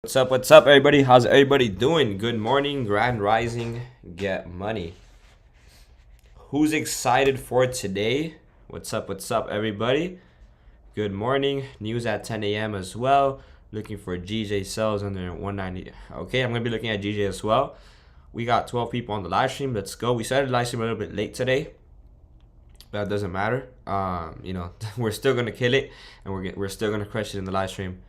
What's up, everybody? How's everybody doing? Good morning, grand rising, get money. Who's excited for today? What's up, everybody? Good morning. News at 10 a.m. as well. Looking for GJ sells under 190. Okay, I'm going to be looking at GJ as well. We got 12 people on the live stream. Let's go. We started the live stream a little bit late today, but that doesn't matter. We're still going to kill it, and we're still going to crush it in the live stream.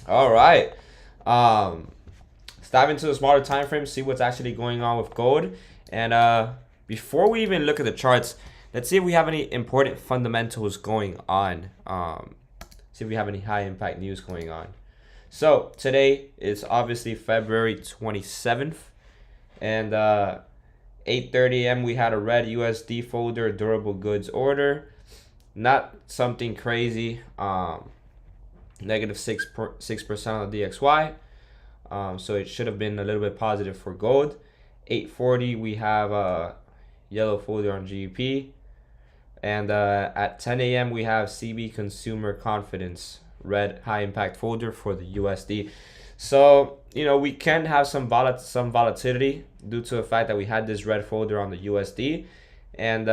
All right. Let's dive into the smaller time frame, see what's actually going on with gold. And before we even look at the charts, let's see if we have any important fundamentals going on. See if we have any high impact news going on. So today is obviously February 27th, and 8:30 a.m. we had a red USD folder, durable goods order. Not something crazy. Negative 6% on the DXY. So it should have been a little bit positive for gold. 8:40 we have a yellow folder on GBP. And at 10 a.m. we have CB consumer confidence, red high impact folder for the USD. So, we can have some volatility due to the fact that we had this red folder on the USD. And,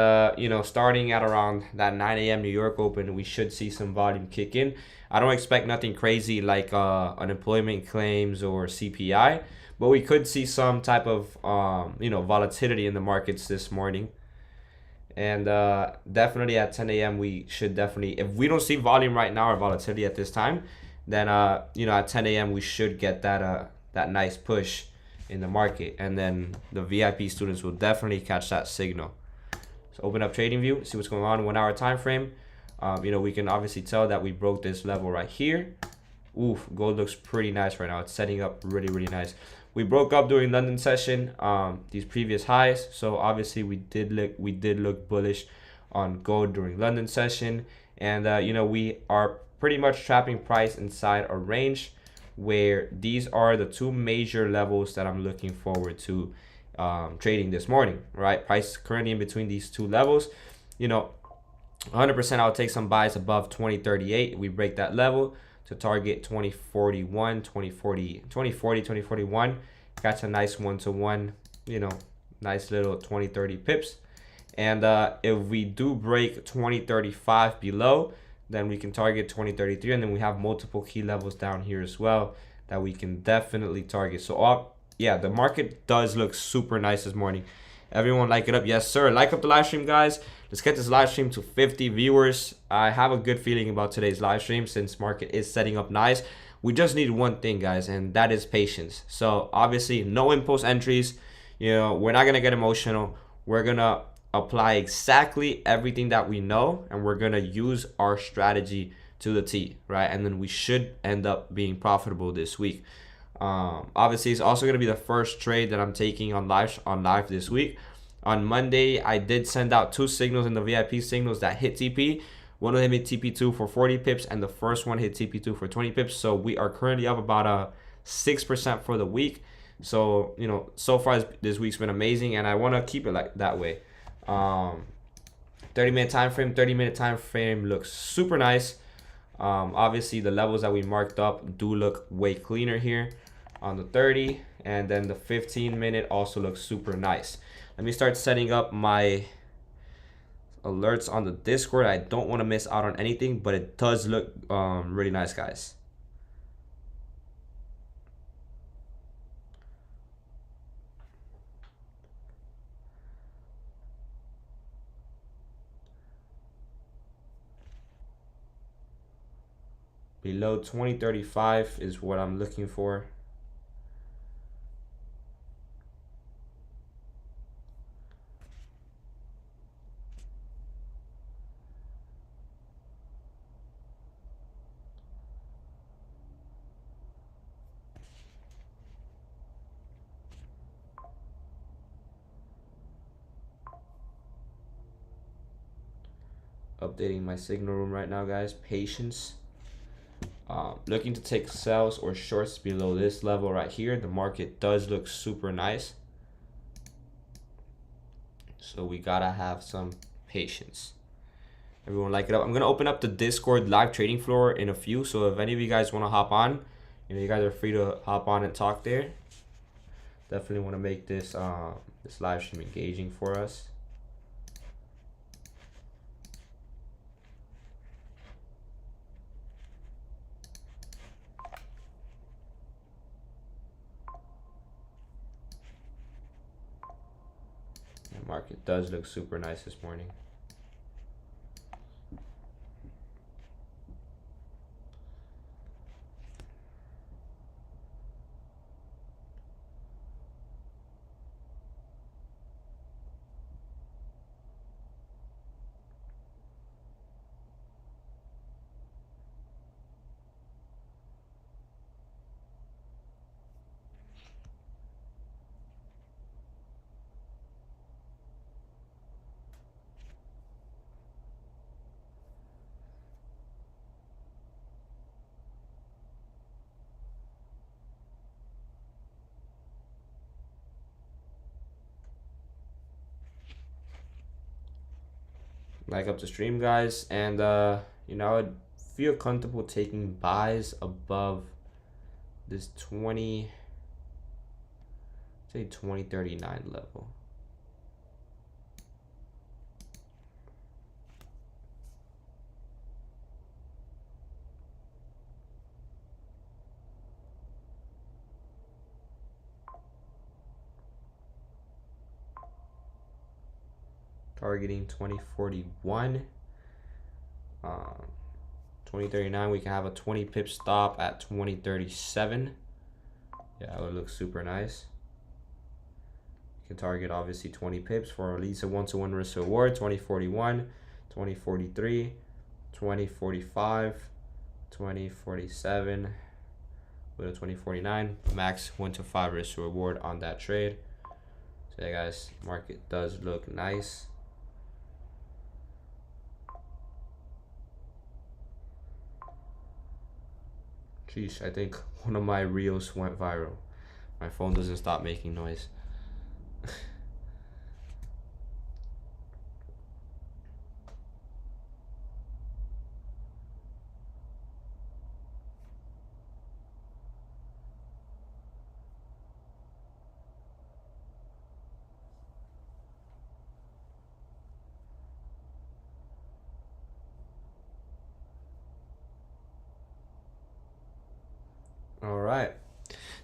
starting at around that 9 a.m. New York open, we should see some volume kick in. I don't expect nothing crazy like unemployment claims or CPI, but we could see some type of, volatility in the markets this morning. And definitely at 10 a.m. we should definitely, if we don't see volume right now or volatility at this time, then, at 10 a.m. we should get that nice push in the market. And then the VIP students will definitely catch that signal. So open up trading view, see what's going on in 1 hour time frame. We can obviously tell that we broke this level right here. Oof, gold looks pretty nice right now. It's setting up really nice. We broke up during London session, these previous highs. So obviously we did look bullish on gold during London session. And we are pretty much trapping price inside a range where these are the two major levels that I'm looking forward to trading this morning, right? Price is currently in between these two levels. 100% I'll take some buys above 2038. We break that level to target 2041, 2041. Catch a nice one-to-one, nice little 2030 pips. And if we do break 2035 below, then we can target 2033. And then we have multiple key levels down here as well that we can definitely target. So yeah, the market does look super nice this morning. Everyone like it up. Yes, sir. Like up the live stream, guys. Let's get this live stream to 50 viewers. I have a good feeling about today's live stream since market is setting up nice. We just need one thing, guys, and that is patience. So obviously no impulse entries. We're not going to get emotional. We're going to apply exactly everything that we know, and we're going to use our strategy to the T, right? And then we should end up being profitable this week. Obviously it's also going to be the first trade that I'm taking on live this week. On Monday I did send out two signals in the VIP signals that hit TP. One of them hit TP2 for 40 pips and the first one hit TP2 for 20 pips. So we are currently up about 6% for the week. So so far this week's been amazing, and I want to keep it like that way. 30-minute time frame. 30-minute time frame looks super nice. Obviously the levels that we marked up do look way cleaner here on the 30, and then the 15-minute also looks super nice. Let me start setting up my alerts on the Discord. I don't want to miss out on anything, but it does look really nice, guys. Below 2035 is what I'm looking for. Updating my signal room right now, guys. Patience. Looking to take sells or shorts below this level right here. The market does look super nice, so we gotta have some patience. Everyone like it up. I'm gonna open up the Discord live trading floor in a few. So if any of you guys want to hop on, you guys are free to hop on and talk there. Definitely want to make this this live stream engaging for us. The market does look super nice this morning. Like up the stream, guys, and you know, I'd feel comfortable taking buys above this 2039 level. Targeting 2041. 2039, we can have a 20 pip stop at 2037. Yeah, it would look super nice. You can target obviously 20 pips for at least a 1-to-1 risk reward. 2041, 2043, 2045, 2047 with a 2049 max 1-to-5 risk reward on that trade. So yeah, guys, market does look nice. Jeez, I think one of my reels went viral. My phone doesn't stop making noise. All right.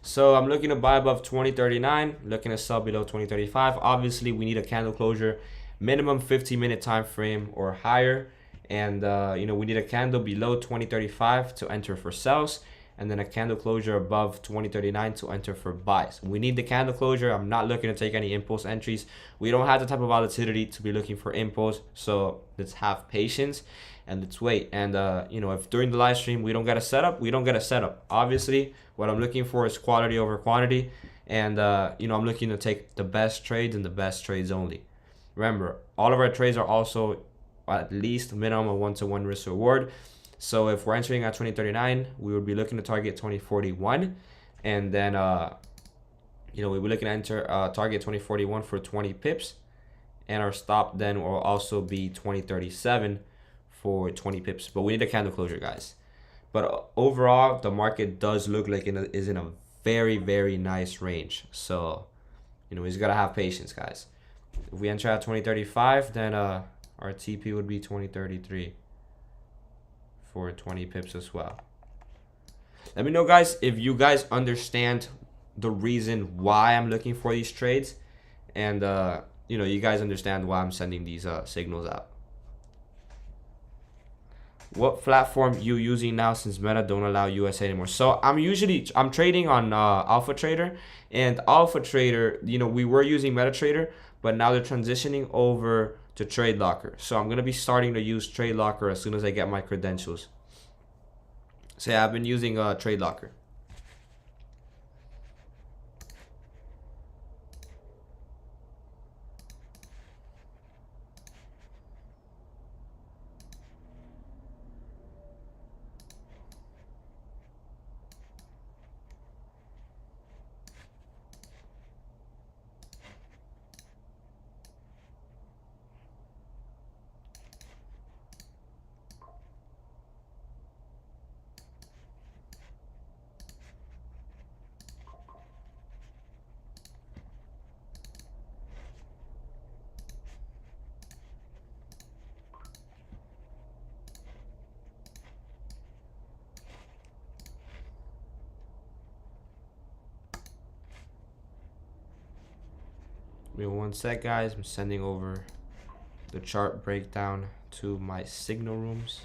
So I'm looking to buy above 2039, looking to sell below 2035. Obviously, we need a candle closure, minimum 15-minute time frame or higher. And, you know, we need a candle below 2035 to enter for sells, and then a candle closure above 2039 to enter for buys. We need the candle closure. I'm not looking to take any impulse entries. We don't have the type of volatility to be looking for impulse. So let's have patience and let's wait. And, you know, if during the live stream we don't get a setup, we don't get a setup. Obviously, what I'm looking for is quality over quantity. And, you know, I'm looking to take the best trades and the best trades only. Remember, all of our trades are also at least minimum of 1-to-1 risk reward. So if we're entering at 2039, we would be looking to target 2041. And then, you know, we would be looking to enter target 2041 for 20 pips. And our stop then will also be 2037 for 20 pips. But we need a candle closure, guys. But overall, the market does look like it is in a very, very nice range. So, you know, we just got to have patience, guys. If we enter at 2035, then our TP would be 2033 for 20 pips as well. Let me know, guys, if you guys understand the reason why I'm looking for these trades. And, you know, you guys understand why I'm sending these signals out. What platform you using now since Meta don't allow USA anymore? So I'm trading on Alpha Trader, and Alpha Trader, you know, we were using MetaTrader, but now they're transitioning over to Trade Locker. So I'm gonna be starting to use Trade Locker as soon as I get my credentials. So yeah, I've been using Trade Locker. Give me one sec, guys. I'm sending over the chart breakdown to my signal rooms.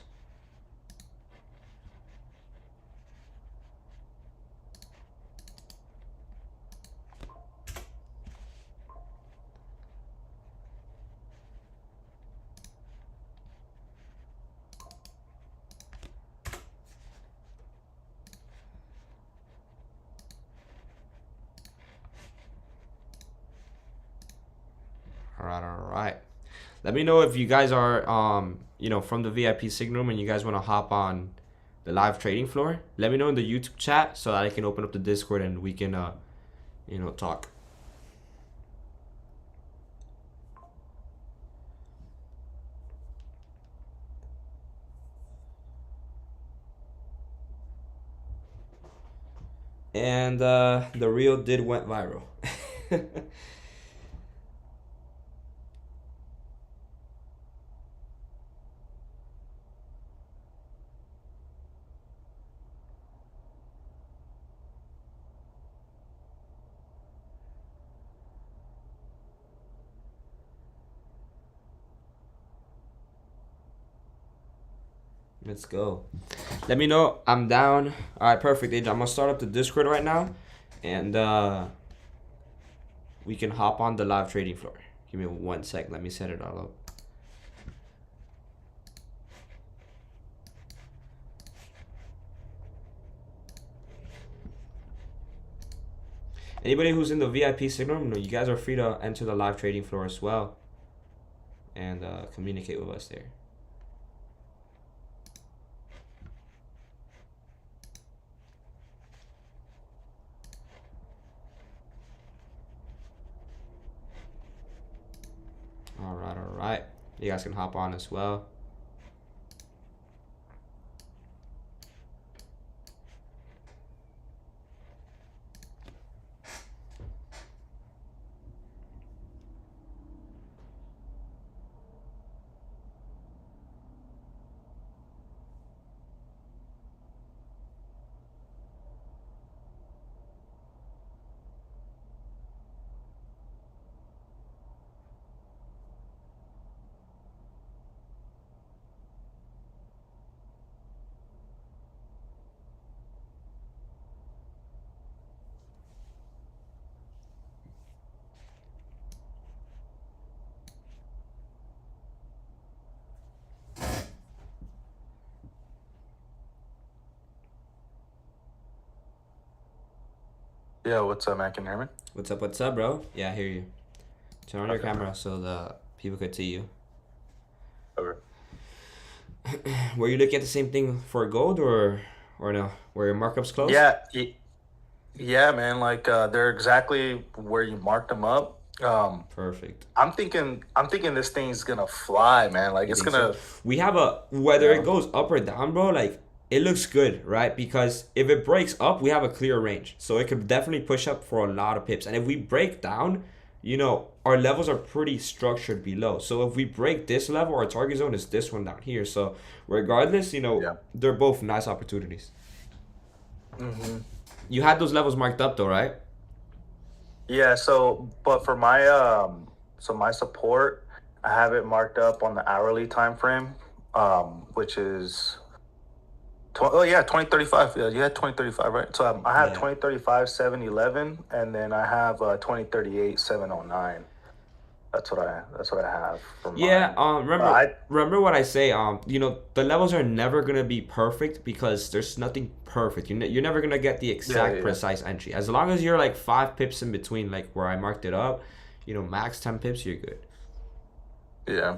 All right. Let me know if you guys are from the VIP signal room and you guys want to hop on the live trading floor. Let me know in the YouTube chat so that I can open up the Discord and we can talk. And the reel did went viral. Let's go. Let me know. I'm down. All right, perfect, Age. I'm gonna start up the Discord right now, and we can hop on the live trading floor. Give me one sec. Let me set it all up. Anybody who's in the VIP signal room, you guys are free to enter the live trading floor as well, and communicate with us there. All right. You guys can hop on as well. Yeah, what's up, man? Can you hear me? What's up, bro? Yeah, I hear you. Turn on your camera so the people could see you. Okay. Were you looking at the same thing for gold or no? Were your markups close? Yeah, man. Like they're exactly where you marked them up. Perfect. I'm thinking this thing's gonna fly, man. Like it's gonna. So? We have whether it goes up or down, bro. Like it looks good, right? Because if it breaks up, we have a clear range, so it could definitely push up for a lot of pips. And if we break down, our levels are pretty structured below. So if we break this level, our target zone is this one down here. So regardless, they're both nice opportunities. Mm-hmm. You had those levels marked up though, right? Yeah. But for my support, I have it marked up on the hourly time frame, which is. 2035. Yeah, you had 2035, right? So I have 2035 711, and then I have 2038 709. That's what I have for mine. Remember what I say. The levels are never gonna be perfect because there's nothing perfect. You're never gonna get the exact precise entry. As long as you're like 5 pips in between, like where I marked it up, max 10 pips, you're good. Yeah.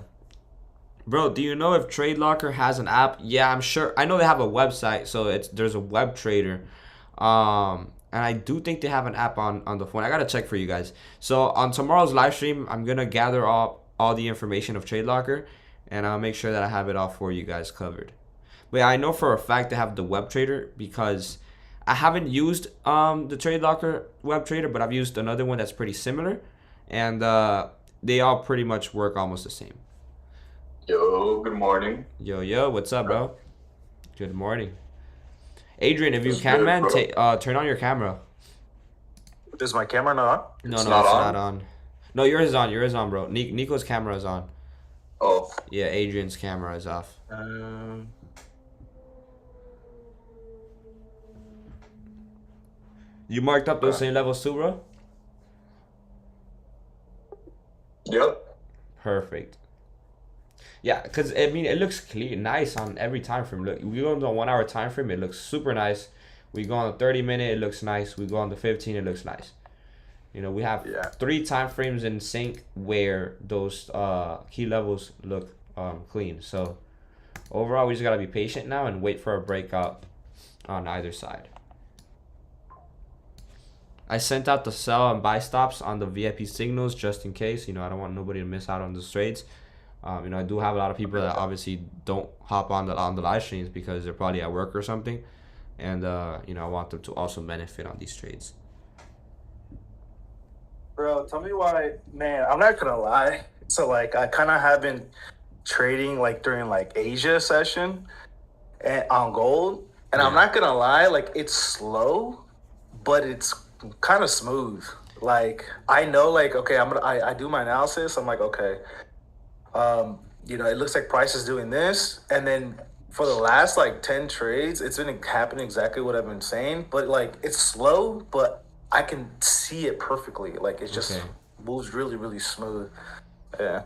Bro, do you know if TradeLocker has an app? Yeah, I'm sure. I know they have a website, so there's a web trader. And I do think they have an app on the phone. I gotta check for you guys. So on tomorrow's live stream, I'm gonna gather all the information of TradeLocker, and I'll make sure that I have it all for you guys covered. But yeah, I know for a fact they have the web trader because I haven't used the TradeLocker web trader, but I've used another one that's pretty similar, and they all pretty much work almost the same. Yo, good morning. Yo, what's up, bro? Good morning. Adrian, if you can, man, turn on your camera. Is my camera not on? No, it's not on. No, yours is on. Yours is on, bro. Nico's camera is on. Oh. Yeah, Adrian's camera is off. You marked up those same levels too, bro? Yep. Perfect. Yeah, because I mean, it looks clean, nice on every time frame. Look, we go on the 1 hour time frame, it looks super nice. We go on the 30-minute, it looks nice. We go on the 15, it looks nice. You know, we have 3 time frames in sync where those key levels look clean. So overall, we just gotta be patient now and wait for a breakout on either side. I sent out the sell and buy stops on the VIP signals just in case. You know, I don't want nobody to miss out on the trades. You know, I do have a lot of people that obviously don't hop on the live streams because they're probably at work or something, and you know, I want them to also benefit on these trades. Bro, tell me why, man. I'm not gonna lie. So like, I kind of have been trading like during like Asia session and on gold, and I'm not gonna lie, like it's slow, but it's kind of smooth. Like I know, like okay, I do my analysis. I'm like okay. You know, it looks like price is doing this, and then for the last like 10 trades, it's been happening exactly what I've been saying. But like, it's slow, but I can see it perfectly. Like, it just moves really, really smooth. Yeah.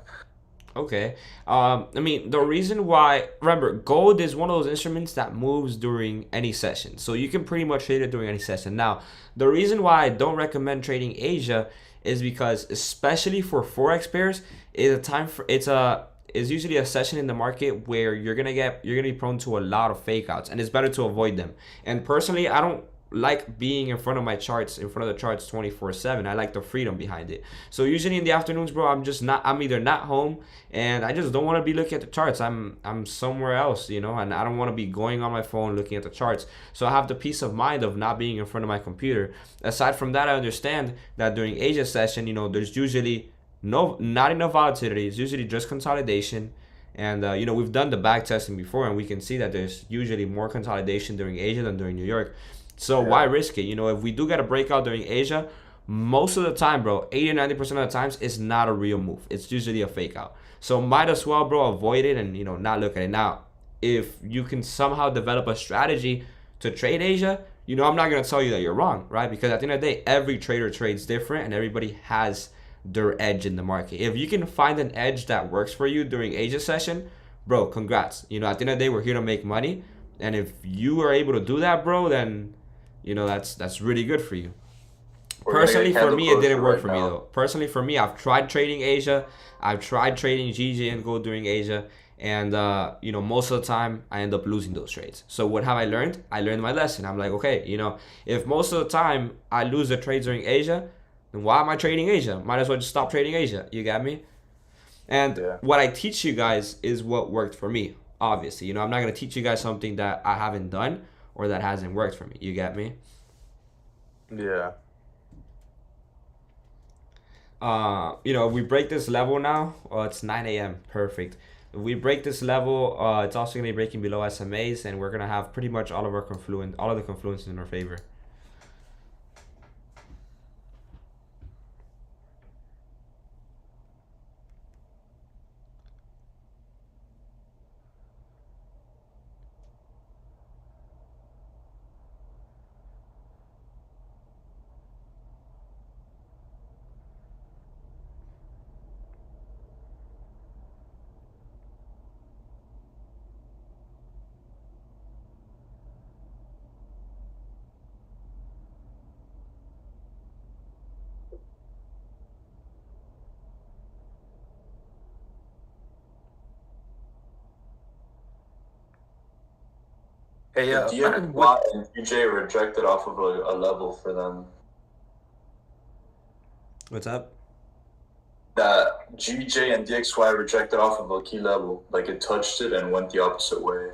Okay. I mean, the reason why, remember, gold is one of those instruments that moves during any session. So you can pretty much trade it during any session. Now, the reason why I don't recommend trading Asia is because, especially for Forex pairs, is usually a session in the market where you're gonna be prone to a lot of fake outs, and it's better to avoid them. And personally, I don't like being in front of the charts 24/7. I like the freedom behind it. So usually in the afternoons, bro, I'm either not home and I just don't want to be looking at the charts. I'm somewhere else, you know, and I don't want to be going on my phone looking at the charts. So I have the peace of mind of not being in front of my computer. Aside from that, I understand that during Asia session, you know, there's usually not enough volatility. It's usually just consolidation. And you know, we've done the back testing before, and we can see that there's usually more consolidation during Asia than during New York. So why risk it? You know, if we do get a breakout during Asia, most of the time, bro, 80-90% of the times, it's not a real move. It's usually a fake out. So might as well, bro, avoid it and, you know, not look at it. Now, if you can somehow develop a strategy to trade Asia, you know, I'm not going to tell you that you're wrong, right? Because at the end of the day, every trader trades different and everybody has their edge in the market. If you can find an edge that works for you during Asia session, bro, congrats. You know, at the end of the day, we're here to make money. And if you are able to do that, bro, then you know, that's really good for you. Personally, for me, it didn't work for me though. Personally, for me, I've tried trading Asia. I've tried trading GJ and gold during Asia, and you know, most of the time I end up losing those trades. So what have I learned? I learned my lesson. I'm like, okay, you know, if most of the time I lose the trades during Asia, then why am I trading Asia? Might as well just stop trading Asia. You got me? And what I teach you guys is what worked for me. Obviously, you know, I'm not gonna teach you guys something that I haven't done or that hasn't worked for me. You get me? Yeah. You know, if we break this level now, it's 9 a.m. Perfect. If we break this level, it's also gonna be breaking below SMAs, and we're gonna have pretty much all of the confluences in our favor. Hey, The DXY and GJ rejected off of a level for them. What's up? That GJ and DXY rejected off of a key level. Like it touched it and went the opposite way.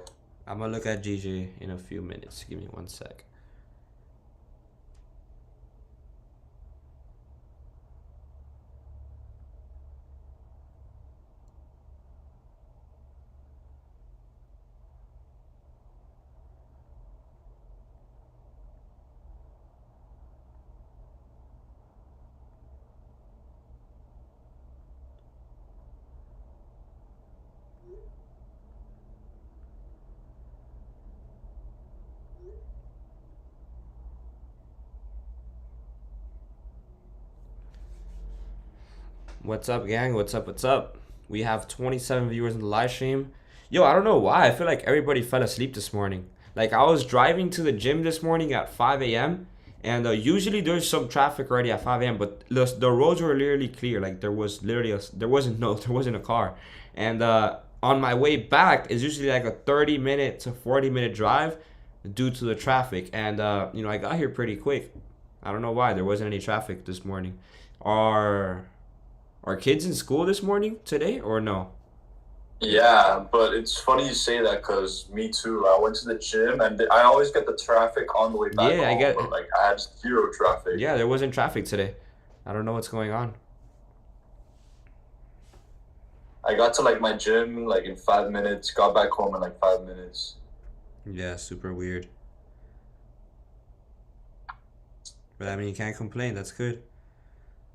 I'm gonna look at GJ in a few minutes. Give me 1 sec. What's up, gang? What's up? What's up? We have 27 viewers in the live stream. Yo, I don't know why. I feel like everybody fell asleep this morning. Like, I was driving to the gym this morning at 5 a.m. And usually there's some traffic already at 5 a.m. But the roads were literally clear. Like, there was literally there wasn't a car. And on my way back is usually like a 30-minute to 40-minute drive due to the traffic. And I got here pretty quick. I don't know why there wasn't any traffic this morning. Are are kids in school this morning today or no? Yeah, but it's funny you say that because me too. I went to the gym and I always get the traffic on the way back Yeah, I home, get. but like I had zero traffic. Yeah, there wasn't traffic today. I don't know what's going on. I got to like my gym like in 5 minutes, got back home in like 5 minutes. Yeah, super weird. But I mean, you can't complain. That's good.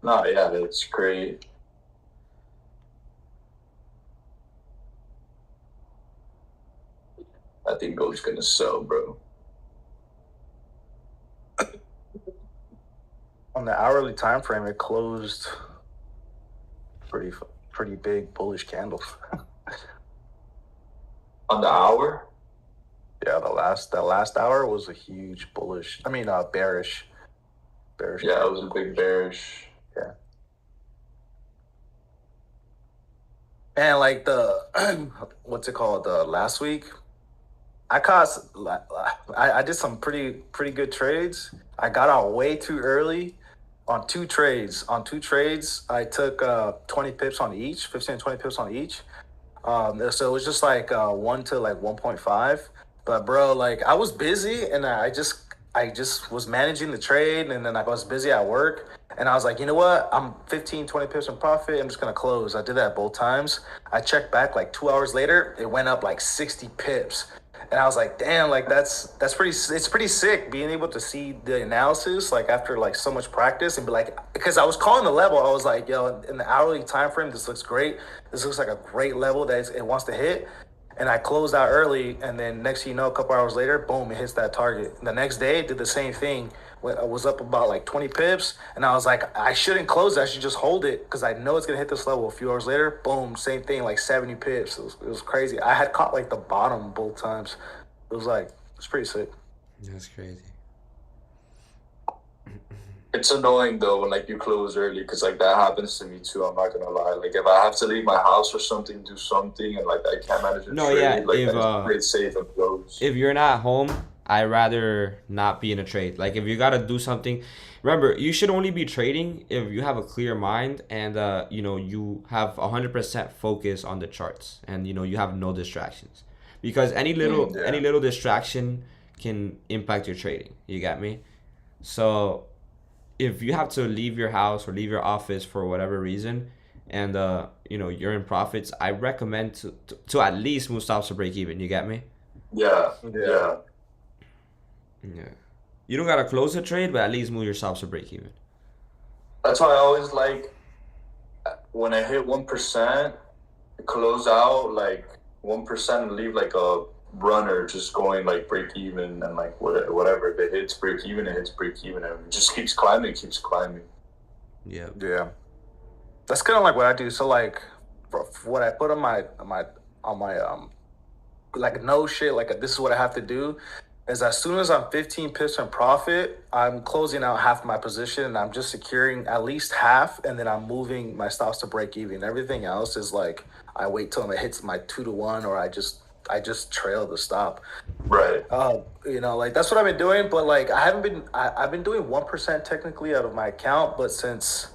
No, yeah, it's great. I think gold's gonna sell, bro. On the hourly time frame, it closed pretty big bullish candle. On the hour? Yeah, that last hour was a huge bullish. I mean, bearish. Yeah, it was a big bearish. Yeah. And like the what's it called? The last week, I did some pretty good trades. I got out way too early on two trades. On two trades, I took 20 pips on each, 15 to 20 pips on each. So it was just like 1 to like 1.5. But bro, like I was busy and I just was managing the trade, and then I was busy at work, and I was like, you know what? I'm 15, 20 pips in profit. I'm just going to close. I did that both times. I checked back like 2 hours later. It went up like 60 pips. And I was like, damn, like it's pretty sick being able to see the analysis like after like so much practice and be like, because I was calling the level. I was like, yo, in the hourly time frame, this looks great. This looks like a great level that it wants to hit. And I closed out early, and then next thing you know, a couple hours later, boom, it hits that target. The next day, it did the same thing. I was up about like 20 pips, and I was like, I shouldn't close it. I should just hold it because I know it's going to hit this level. A few hours later, boom, same thing, like 70 pips. It was crazy. I had caught like the bottom both times. It's pretty sick. That's crazy. It's annoying though when like you close early because like that happens to me too. I'm not gonna lie. Like if I have to leave my house or something, do something, and like I can't manage a No, trade, yeah, like if I just play it safe and close. if you're not home, I'd rather not be in a trade. Like if you gotta do something, remember you should only be trading if you have a clear mind and you have 100% focus on the charts and you have no distractions. Because any Yeah. little distraction can impact your trading. You got me? So if you have to leave your house or leave your office for whatever reason and you're in profits, I recommend to at least move stops to break even. You get me? Yeah, Yeah. yeah. Yeah. You don't gotta close the trade, but at least move your stops to break even. That's why I always like when I hit 1%, close out like 1% and leave like a runner just going like break even and like whatever. If it hits break even, it hits break even, and it just keeps climbing, keeps climbing. Yeah. Yeah. That's kind of like what I do. So like, for what I put on my like no shit, like this is what I have to do, is as soon as I'm 15 pips in profit, I'm closing out half my position and I'm just securing at least half, and then I'm moving my stops to break even. Everything else is like I wait till it hits my 2 to 1, or I just trail the stop. Right. Like that's what I've been doing, but like I've been doing 1% technically out of my account, but since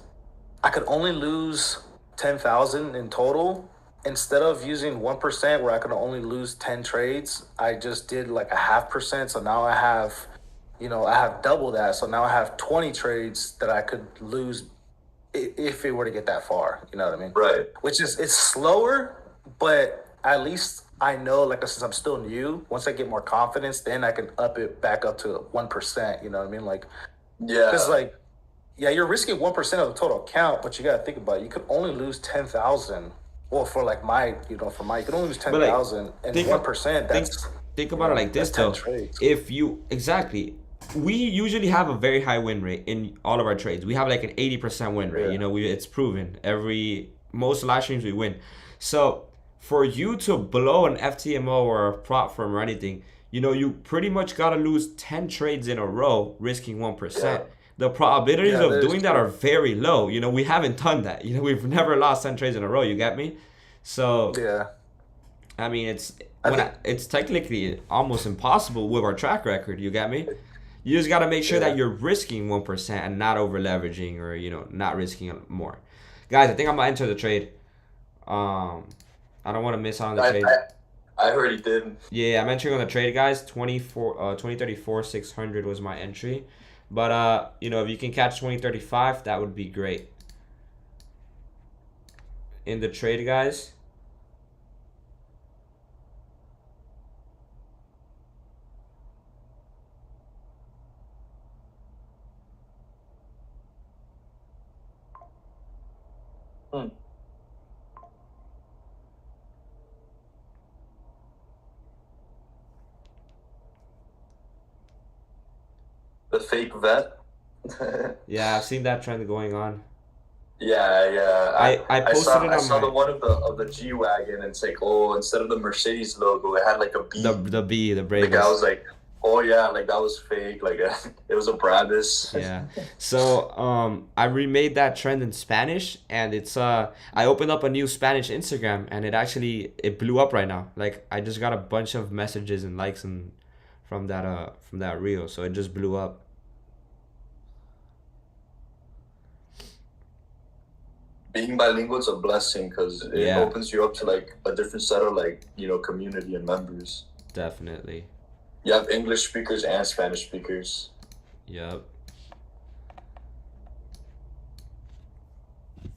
I could only lose 10,000 in total, instead of using 1% where I could only lose 10 trades, I just did like a 0.5%. So now I have double that. So now I have 20 trades that I could lose if it were to get that far. You know what I mean? Right. Which is, it's slower, but at least I know, like, since I'm still new, once I get more confidence, then I can up it back up to 1%. You know what I mean? Like, Yeah. because like, yeah, you're risking 1% of the total account, but you gotta think about it. You could only lose 10,000. Well, for like you can only lose But like 10,000, and think 1%. think That's think about it like this that's 10 though. trades. If you exactly we usually have a very high win rate in all of our trades. We have like an 80% win rate. Yeah. You know, it's proven. Most live streams we win. So for you to blow an FTMO or a prop firm or anything, you know, you pretty much gotta lose 10 trades in a row, risking 1%. Yeah. The probabilities Yeah, of that is doing that true. are very low. You know, we haven't done that. You know, we've never lost 10 trades in a row. You get me? So Yeah. I mean, I think it's technically almost impossible with our track record. You get me? You just gotta make sure yeah. that you're risking 1% and not over leveraging or not risking more. Guys, I think I'm gonna enter the trade. I don't want to miss out on the I, trade. I heard he did. Yeah, I'm entering on the trade, guys. 2034 600 was my entry, but you know, if you can catch 2035, that would be great. In the trade, guys. Hmm. The fake vet. Yeah, I've seen that trend going on. Yeah. I posted it I on saw the my one of the G wagon, and it's like, oh, instead of the Mercedes logo, it had like a B. the B, the The guy Bravest. was like, oh yeah, like that was fake. Like it was a Brabus. Yeah. So I remade that trend in Spanish, and it's I opened up a new Spanish Instagram, and it blew up right now. Like I just got a bunch of messages and likes and from that reel, so it just blew up. Being bilingual is a blessing because it Yeah, opens you up to like a different set of like community and members. definitely. You have English speakers and Spanish speakers. Yep. All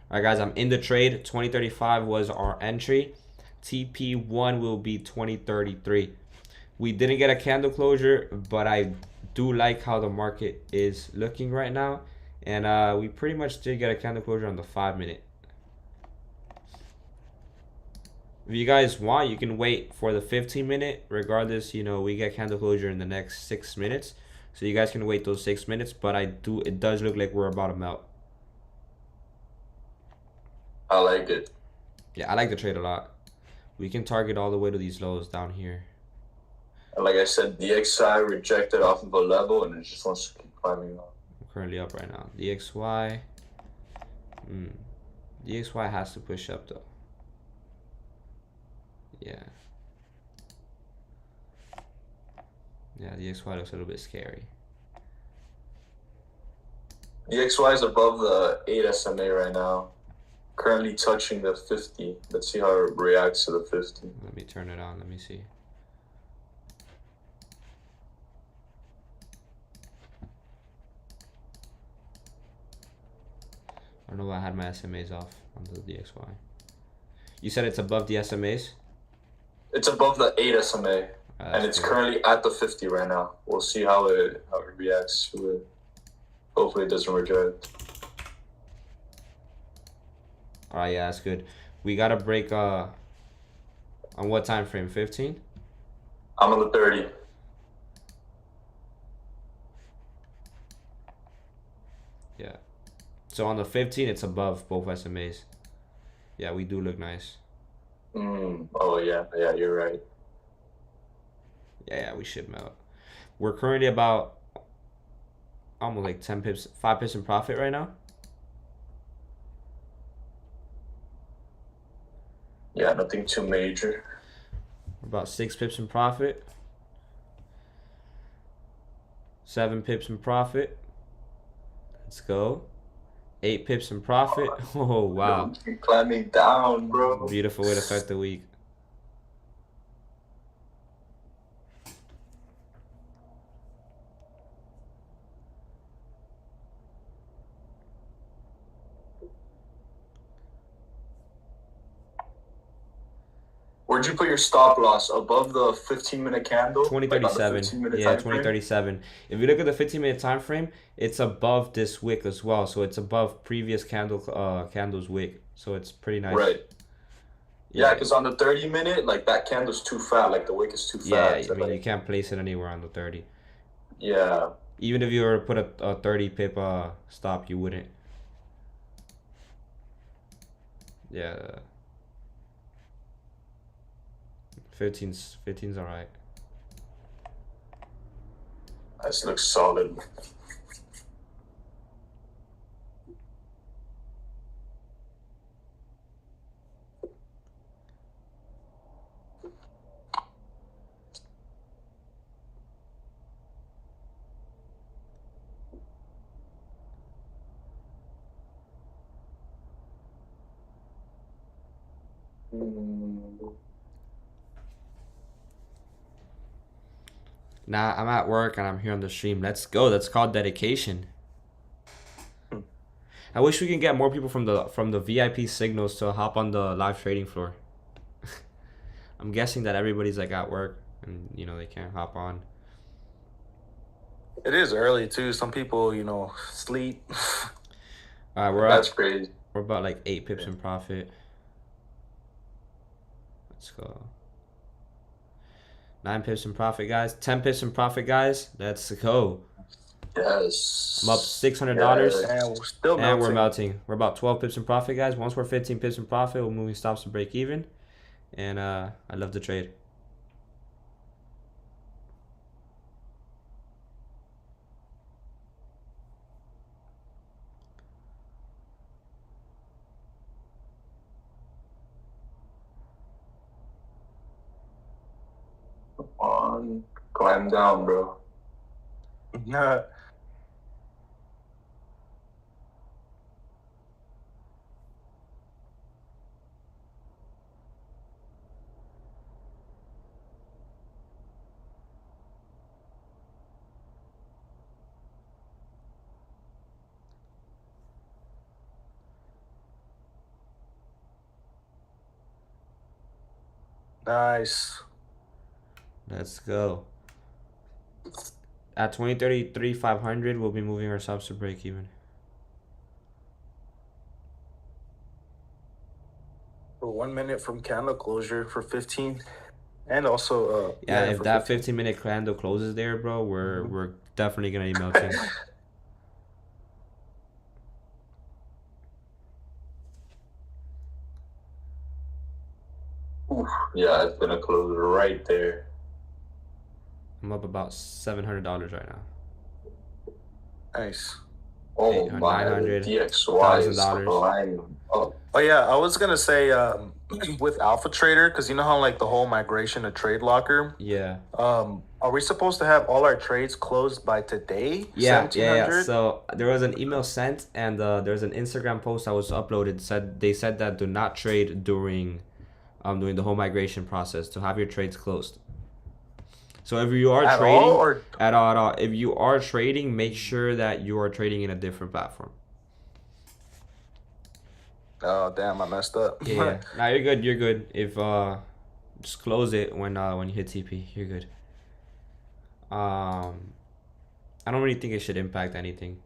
right, guys, I'm in the trade. 2035 was our entry. TP1 will be 2033. We didn't get a candle closure, but I do like how the market is looking right now. And we pretty much did get a candle closure on the 5-minute. If you guys want, you can wait for the 15-minute. Regardless, we get candle closure in the next 6 minutes. So you guys can wait those 6 minutes, but it does look like we're about to melt. I like it. Yeah, I like the trade a lot. We can target all the way to these lows down here. And like I said, the XI rejected off of a level and it just wants to keep climbing up. I'm currently up right now. DXY. DXY has to push up though. Yeah. Yeah, DXY looks a little bit scary. The XY is above the 8 SMA right now. Currently touching the 50. Let's see how it reacts to the 50. Let me turn it on. Let me see. I don't know why I had my SMAs off on the DXY. You said it's above the SMAs? It's above the 8 SMA. And it's currently at the 50 right now. We'll see how it reacts to it. Hopefully it doesn't reject. Alright, yeah, that's good. We gotta break on what time frame? 15? I'm on the 30. Yeah. So on the 15, it's above both SMAs. Yeah, we do look nice. Oh yeah, you're right. Yeah, we should melt. We're currently about almost like 10 pips, 5 pips in profit right now. Yeah, nothing too major. We're about 6 pips in profit. 7 pips in profit. Let's go. 8 pips in profit. Oh, wow. You're climbing down, bro. Beautiful way to start the week. Where'd you put your stop loss? Above the 15-minute candle? 2037. Like Yeah, 2037. If you look at the 15-minute time frame, it's above this wick as well. So it's above previous candle's wick. So it's pretty nice. Right. Yeah, because on the 30-minute, like that candle's too fat. Like the wick is too fat. Yeah, I mean, you can't place it anywhere on the 30. Yeah. Even if you were to put a 30 pip stop, you wouldn't. Yeah. 15's all right. This looks solid. Nah, I'm at work and I'm here on the stream. Let's go. That's called dedication. I wish we can get more people from the VIP signals to hop on the live trading floor. I'm guessing that everybody's like at work and they can't hop on. It is early too. Some people, sleep. All right, That's crazy. We're about like 8 pips in profit. Let's go. 9 pips in profit, guys. 10 pips in profit, guys. Let's go. Yes. I'm up $600. And we're still melting. And we're melting. We're about 12 pips in profit, guys. Once we're 15 pips in profit, we're moving stops to break even. And I love the trade. Come on. Climb down, bro. Nice. Let's go. At 2033 500, we'll be moving our stops to break even. We're 1 minute from candle closure for 15. And also, yeah, if that 15. 15-minute candle closes there, bro, we're definitely gonna be melting. Oof. Yeah, it's gonna close right there. I'm up about $700 right now. Nice. Oh my, $900, DXY is $1,000. climbing up. Oh yeah, I was gonna say with Alpha Trader, because you know how like the whole migration to Trade Locker. Yeah. Are we supposed to have all our trades closed by today? Yeah. 1700? So there was an email sent, and there's an Instagram post that was uploaded. They said that do not trade during the whole migration process, to have your trades closed. So if you are trading at all, if you are trading, make sure that you are trading in a different platform. Oh damn, I messed up. Yeah. Nah, you're good. You're good. If just close it when you hit TP. You're good. I don't really think it should impact anything.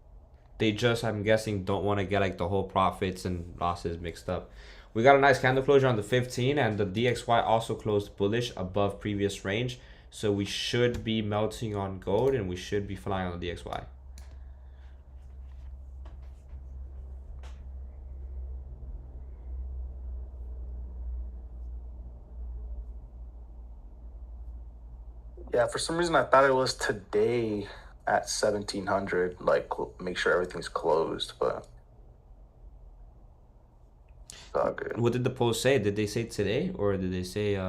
They just, I'm guessing, don't want to get like the whole profits and losses mixed up. We got a nice candle closure on the 15, and the DXY also closed bullish above previous range. So we should be melting on gold, and we should be flying on the DXY. Yeah, for some reason I thought it was today at 1700. Like, make sure everything's closed, but it's all good. What did the post say? Did they say today, or did they say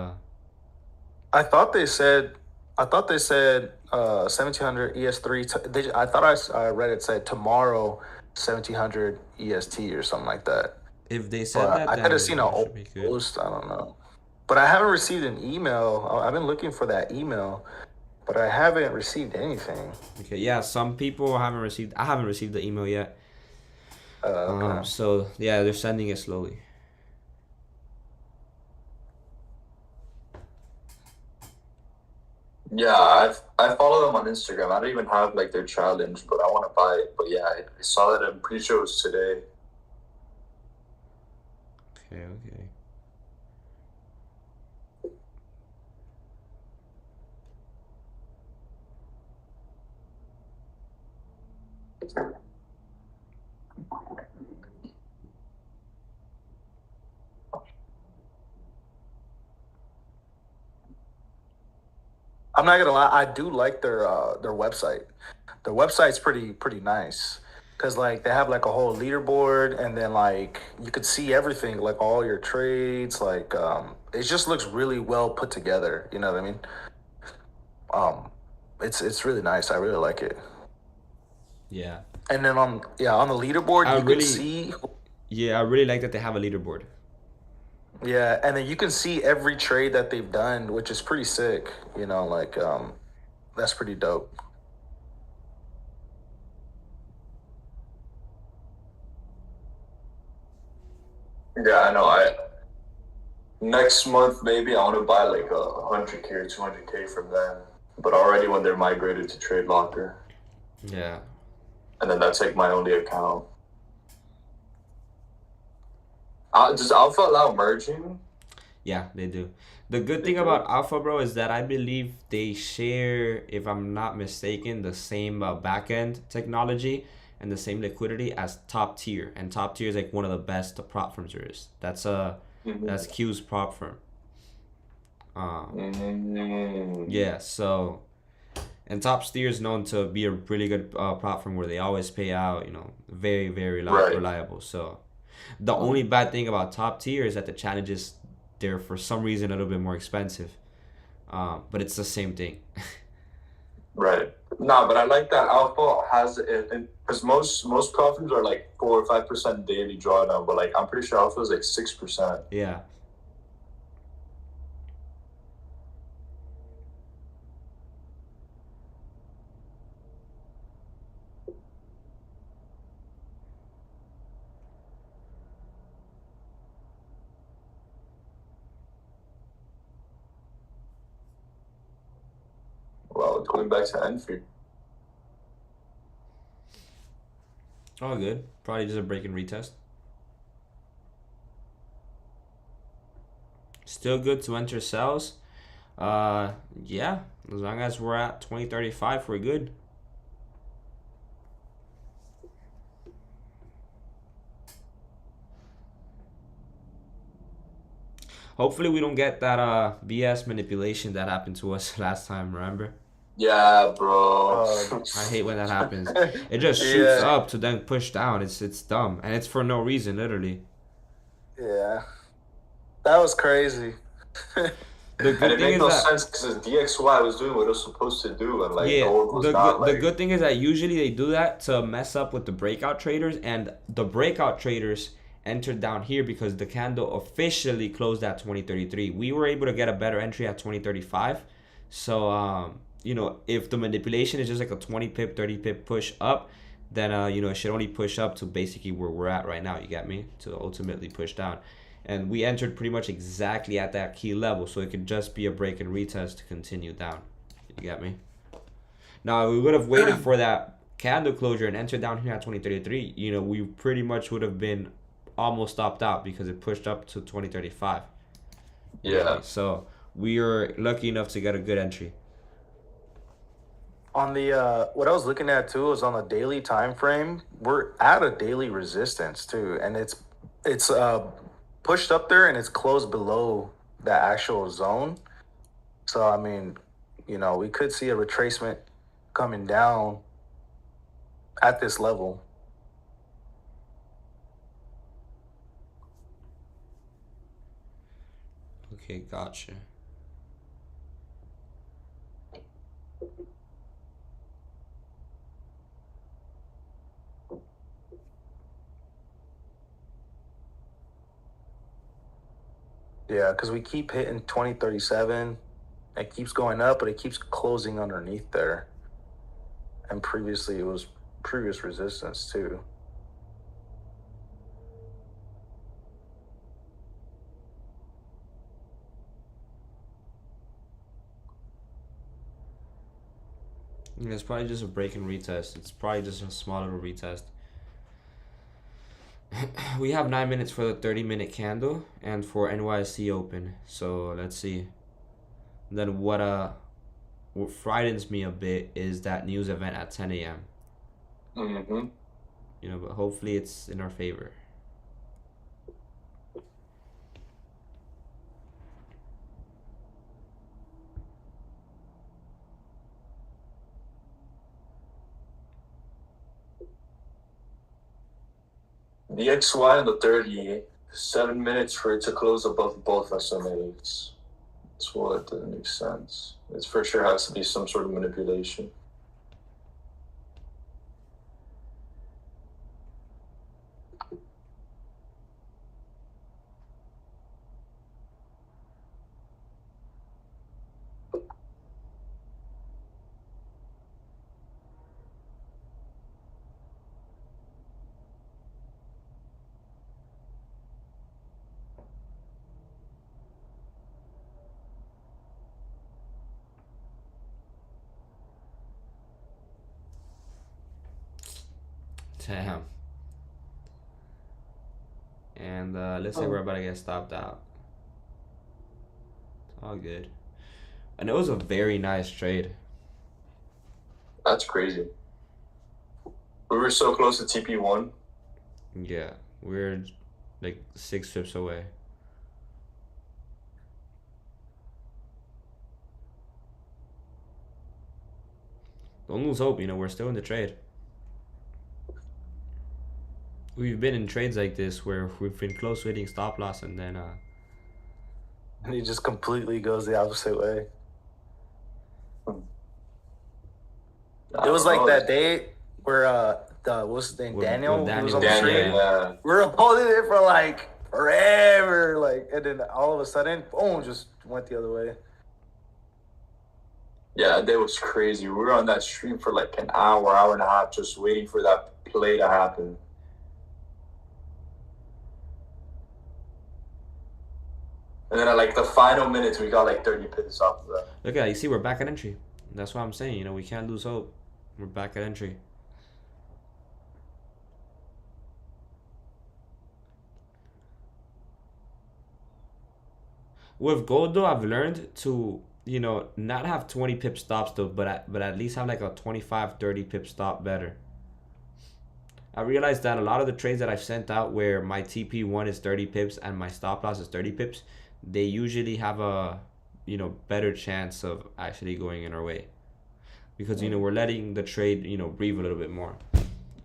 I thought they said 1700 ES3. I thought I read it said tomorrow 1700 EST or something like that. if they said that? I Then could have seen it an should old be good. post. I don't know, but I haven't received an email. I've been looking for that email, but I haven't received anything. Okay, yeah, some people haven't received. I haven't received the email yet. Okay. So yeah, they're sending it slowly. Yeah, I follow them on Instagram. I don't even have like their challenge, but I want to buy it. But yeah, I saw that. I'm pretty sure it was today. Okay. I'm not gonna lie, I do like their website. Their website's pretty nice because like they have like a whole leaderboard, and then like you could see everything, like all your trades. Like it just looks really well put together. You know what I mean? Um, it's really nice. I really like it. Yeah. And then on the leaderboard I you could really, see, yeah, I really like that they have a leaderboard. yeah, and then you can see every trade that they've done, which is pretty sick. You know, like that's pretty dope. Yeah, I know. I next month maybe I want to buy like 100K or 200K from them, but already when they're migrated to Trade Locker, Yeah. and then that's like my only account. Does Alpha allow merging? Yeah, they do. The good They thing about do. Alpha, bro, is that I believe they share, if I'm not mistaken, the same backend technology and the same liquidity as top tier. And top tier is like one of the best prop firms there is. That's Mm-hmm. Q's prop firm. Um, Mm-hmm. yeah. So and top tier is known to be a really good prop firm where they always pay out. Very very Right. reliable. So the only bad thing about top tier is that the challenges they're for some reason a little bit more expensive. But it's the same thing. Right. No, but I like that Alpha has it because most platforms are like 4 or 5% daily drawdown, but like I'm pretty sure Alpha is like 6%. Yeah. Well, going back to Enfield. All good. Probably just a break and retest. Still good to enter cells. Yeah. As long as we're at 2035, we're good. Hopefully we don't get that BS manipulation that happened to us last time, remember? Yeah, bro. I hate when that happens. It just shoots Yeah, up to then push down. It's dumb. And it's for no reason, literally. yeah, that was crazy. The And good it thing made is no that sense because DXY was doing what it was supposed to do, and like the yeah, org was not the like. good thing is that usually they do that to mess up with the breakout traders, and the breakout traders entered down here because the candle officially closed at 2033. We were able to get a better entry at 2035. So if the manipulation is just like a 20 pip, 30 pip push up, then it should only push up to basically where we're at right now. You get me? To ultimately push down. And we entered pretty much exactly at that key level, so it could just be a break and retest to continue down. You get me? Now, we would have waited for that candle closure and entered down here at 2033. We pretty much would have been almost stopped out because it pushed up to 2035. You get me? Yeah. So we are lucky enough to get a good entry. On the what I was looking at too is on the daily time frame. We're at a daily resistance too, and it's pushed up there and it's closed below the actual zone. So I mean, we could see a retracement coming down at this level. Okay, gotcha. Yeah, because we keep hitting 2037. It keeps going up, but it keeps closing underneath there. And previously, it was previous resistance too. It's probably just a break and retest. It's probably just a small little retest. We have 9 minutes for the 30-minute candle and for NYC open. So let's see. Then what frightens me a bit is that news event at 10 a.m. Mm-hmm. You know, but hopefully it's in our favor. The XY on the 30, 7 minutes for it to close above both SMAs. That's what doesn't make sense. It for sure has to be some sort of manipulation. Damn. And looks like we're about to get stopped out. It's all good. And it was a very nice trade. That's crazy. We were so close to TP1. Yeah, we're like 6 pips away. Don't lose hope, you know, we're still in the trade. We've been in trades like this where we've been close to hitting stop loss and then And he just completely goes the opposite way. It was like that day where what's his name? With Daniel. He was on the Daniel, stream. Yeah. We were holding it for like forever, like, and then all of a sudden, boom, just went the other way. Yeah, that was crazy. We were on that stream for like an hour, hour and a half, just waiting for that play to happen. And then at like the final minutes, we got like 30 pips off of that. look at that, you see we're back at entry. That's what I'm saying, you know, we can't lose hope. We're back at entry. With gold though, I've learned to, you know, not have 20 pip stops though, but at least have like a 25, 30 pip stop better. I realized that a lot of the trades that I've sent out where my TP1 is 30 pips and my stop loss is 30 pips, they usually have a, you know, better chance of actually going in our way. Because, you know, we're letting the trade, you know, breathe a little bit more.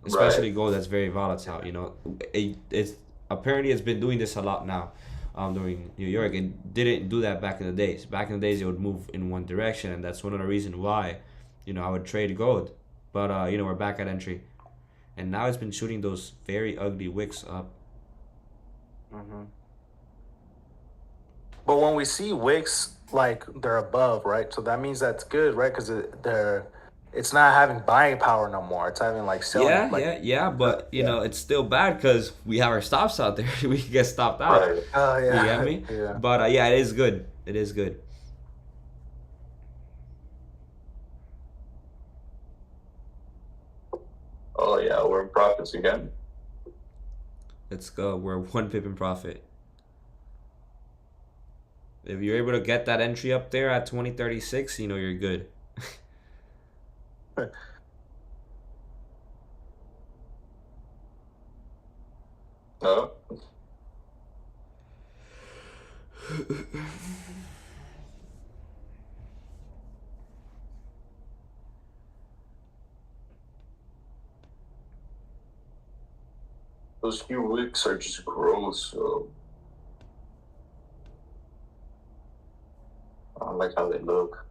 Especially gold that's very volatile, you know. It's apparently it's been doing this a lot now. During New York, it didn't do that back in the days. Back in the days, it would move in one direction, and that's one of the reasons why, you know, I would trade gold. But you know, we're back at entry, and now it's been shooting those very ugly wicks up. Mm-hmm. But when we see wicks like they're above, right? So that means that's good, right? Because it's not having buying power no more. It's having like selling. Yeah, like, yeah. But you know, it's still bad because we have our stops out there. We can get stopped out. Right. Oh yeah. You get me? Yeah. But yeah, it is good. It is good. Oh yeah, we're in profits again. Let's go. We're 1 pip in profit. If you're able to get that entry up there at 2036, you know you're good. No. Those few wicks are just gross, so I don't like how they look.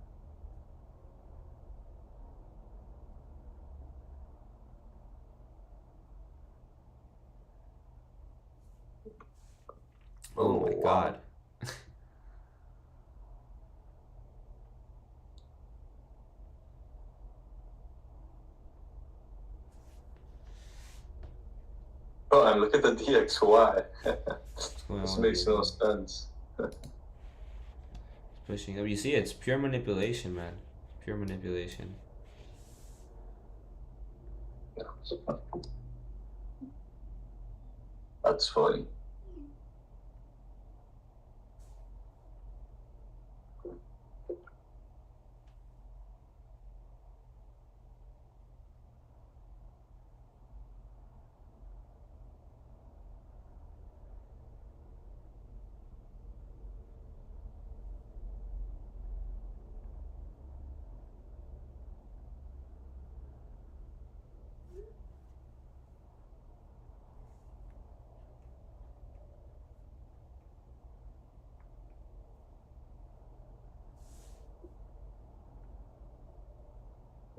Oh my wow. god. Oh, and look at the DXY. What's going This on makes here? no sense. Pushing up. You see, it's pure manipulation, man. Pure manipulation. That's funny.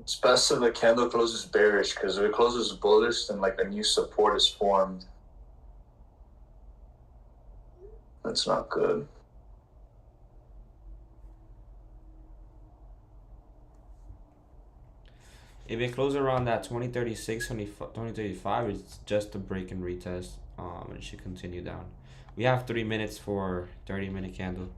It's best if the candle closes bearish, because if it closes bullish, then like a new support is formed. That's not good. If it closes around that 2036, 2035, it's just a break and retest. And it should continue down. We have 3 minutes for 30-minute candle.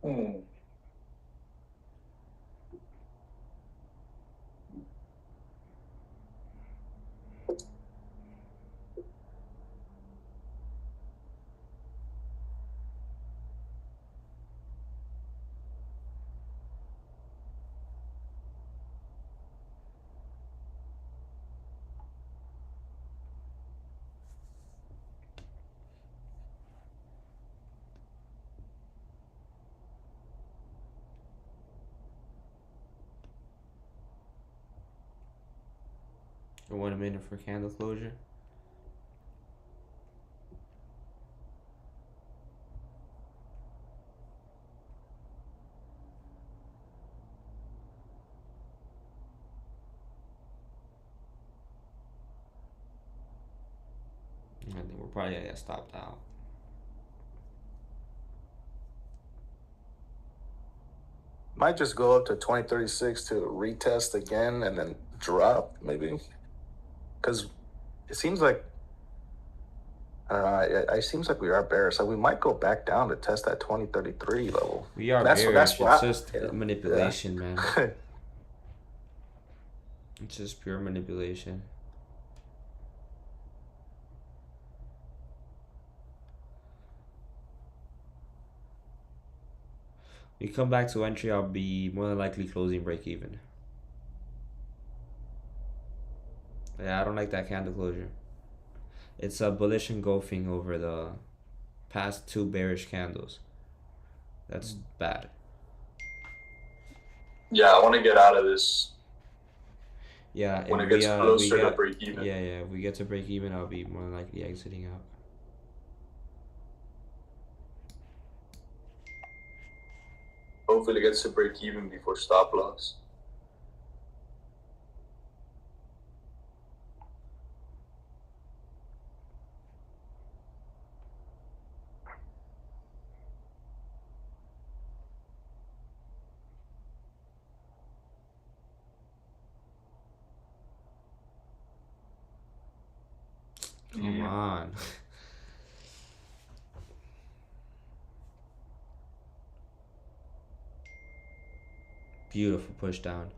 Hmm. Or 1 minute for candle closure. I think we're probably gonna get stopped out. Might just go up to 2036 to retest again and then drop maybe, because it seems like I don't know. It seems like we are bearish, so we might go back down to test that 2033 level. We are That's bearish. what It's I- just yeah. manipulation, man. It's just pure manipulation. We come back to entry, I'll be more than likely closing break even. Yeah, I don't like that candle closure. It's a bullish engulfing over the past 2 bearish candles. That's bad. Yeah, I want to get out of this. Yeah, When if it gets we closer to get, break even. yeah, if we get to break even, I'll be more than likely exiting out. Hopefully it gets to break even before stop loss. Come on. Beautiful push down.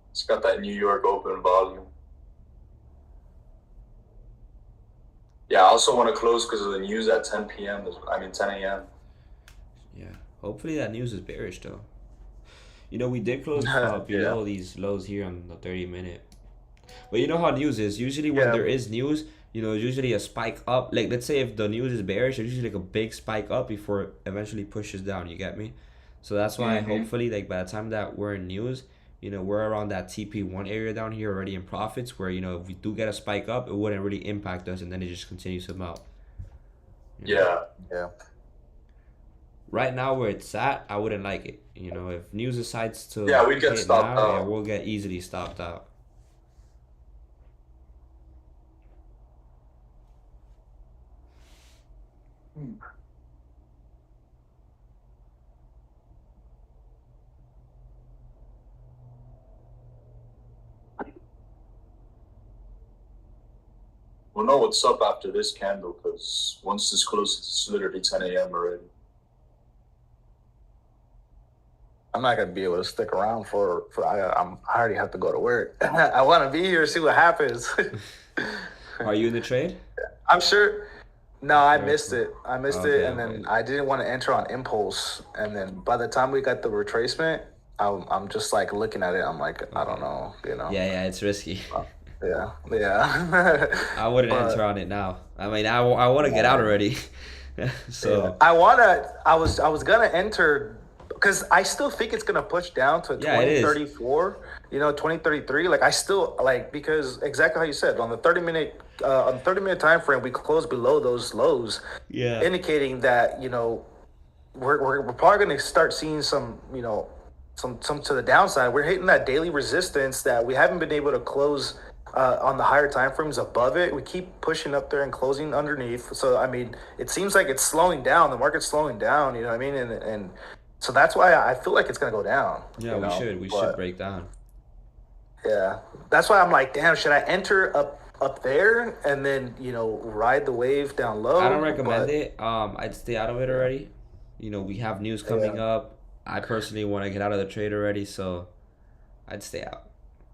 It's got that New York open volume. Yeah, I also want to close because of the news at 10 p.m. 10 a.m. Yeah. Hopefully that news is bearish though. You know, we did close below these lows here on the 30-minute. But you know how news is. Usually when there is news, usually a spike up. Like, let's say if the news is bearish, there's usually like a big spike up before it eventually pushes down. You get me? So that's why hopefully, like, by the time that we're in news, we're around that TP1 area down here already in profits where, if we do get a spike up, it wouldn't really impact us and then it just continues to melt. Yeah. Right now where it's at, I wouldn't like it. If news decides to we get stopped out. Yeah, we'll get easily stopped out. We'll know what's up after this candle because once this closes, it's literally 10 a.m. already. I'm not gonna be able to stick around I already have to go to work. I want to be here, see what happens. Are you in the trade? I'm sure. No, I Very missed cool. it. I missed it, Okay, and okay. then I didn't want to enter on impulse. And then by the time we got the retracement, I'm just like looking at it. I'm like, I don't Okay. know, you know. Yeah, it's risky. Yeah, yeah. I wouldn't enter But on it now. I mean, I want to get out yeah, already. yeah. So, I was gonna enter because I still think it's gonna push down to yeah, it is. 2034. 2033. Like I still like because exactly how you said on the 30-minute time frame we closed below those lows, Yeah. indicating that we're probably going to start seeing some some to the downside. We're hitting that daily resistance that we haven't been able to close on the higher time frames above it. We keep pushing up there and closing underneath. So I mean, it seems like it's slowing down. The market's slowing down. You know what I mean? And so that's why I feel like it's going to go down. Yeah, we should But break down. yeah, that's why I'm like, damn, should I enter up there and then ride the wave down I don't low? recommend But it. I'd stay out of it yeah, already. We have news yeah, coming up. I personally want to get out of the trade already, so I'd stay out.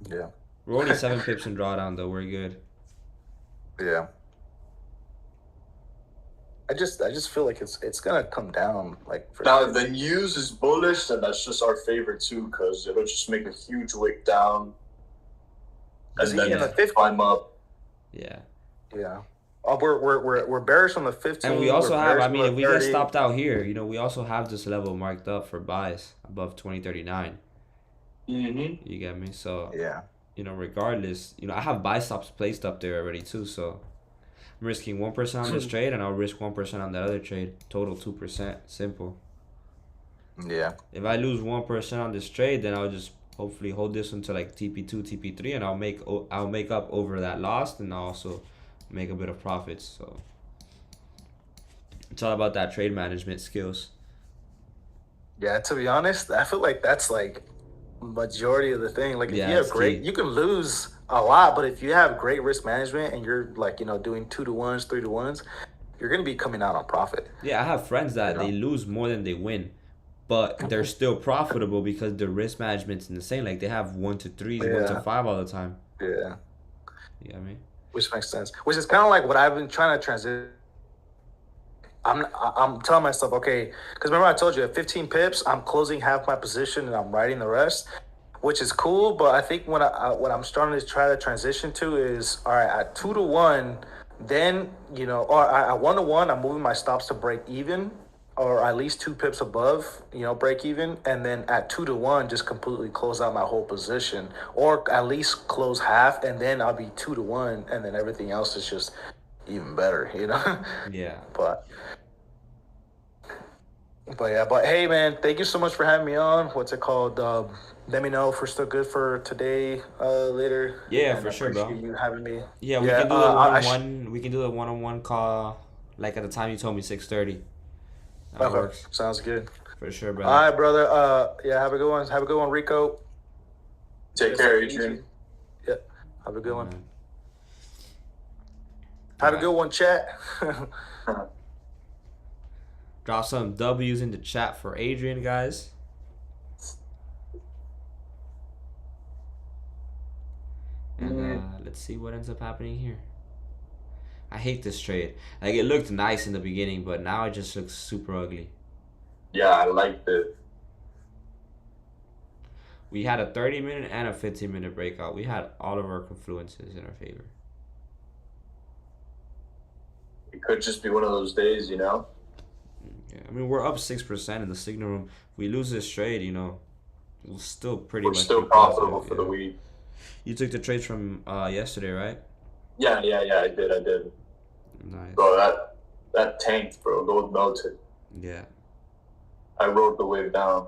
yeah, We're only 7 pips in drawdown though. We're good. yeah. I just feel like it's gonna come down like for Now, if sure. the news is bullish, then that's just our favorite too, because it'll just make a huge wick down Cause and he in then the Yeah, 50, climb up. yeah. yeah. Oh, we're bearish on the And we 15. We're also have, bearish I on mean, the if we get 30. stopped out here, we also have this level marked up for buys above 2039. Mm-hmm. You get me? So, Yeah, regardless, I have buy stops placed up there already too. So I'm risking 1% on this trade, and I'll risk 1% on that other trade. Total 2%. Simple. yeah, If I lose 1% on this trade, then I'll just hopefully hold this until like TP2, TP3, and I'll make up over that loss, and I'll also make a bit of profits. So it's all about that trade management skills. yeah. To be honest, I feel like that's like majority of the thing. Like if you Yeah, have it's great, key. you can lose a lot, but if you have great risk management and you're like doing 2-to-1s, 3-to-1s, you're gonna be coming out on profit. Yeah, I have friends You that they know. lose more than they win, but they're still profitable because their risk management's insane. Like they have 1 to 3s, one to Yeah, five all the time. yeah. You know what I mean? Which makes sense. Which is kind of like what I've been trying to transition. I'm telling myself, okay, because remember I told you at 15 pips, I'm closing half my position and I'm writing the rest, which is cool. But I think what I'm starting to try to transition to is all right at 2-to-1, then or at 1-to-1, I'm moving my stops to break even, or at least 2 pips above, break even, and then at 2-to-1, just completely close out my whole position, or at least close half, and then I'll be 2-to-1, and then everything else is just even better. Yeah. But yeah, but hey, man, thank you so much for having me on. What's it called? Let me know if we're still good for today, later, Yeah, and for I sure, bro. appreciate you having me. Yeah, we Yeah, can do the one I on one. We can do the one-on-one call, like at the time you told me 6:30. That okay, works sounds good. for sure, All brother. right, brother. Yeah, have a good one. Have a good one, Rico. Take Yes, care, meet you. Adrian. Yeah, have a good Oh one. man. All Have a right. good one, chat. Drop some W's in the chat for Adrian, guys. And let's see what ends up happening here. I hate this trade. Like it looked nice in the beginning, but now it just looks super ugly. Yeah, I liked it. We had a 30-minute and a 15-minute breakout. We had all of our confluences in our favor. It could just be one of those days, Yeah, I mean we're up 6% in the signal room. If we lose this trade, we'll still pretty We're much still be profitable positive. for the Yeah. week. You took the trades from yesterday, right? Yeah, I did. Nice. Bro, that tanked, bro. Gold melted. Yeah. I rode the wave down.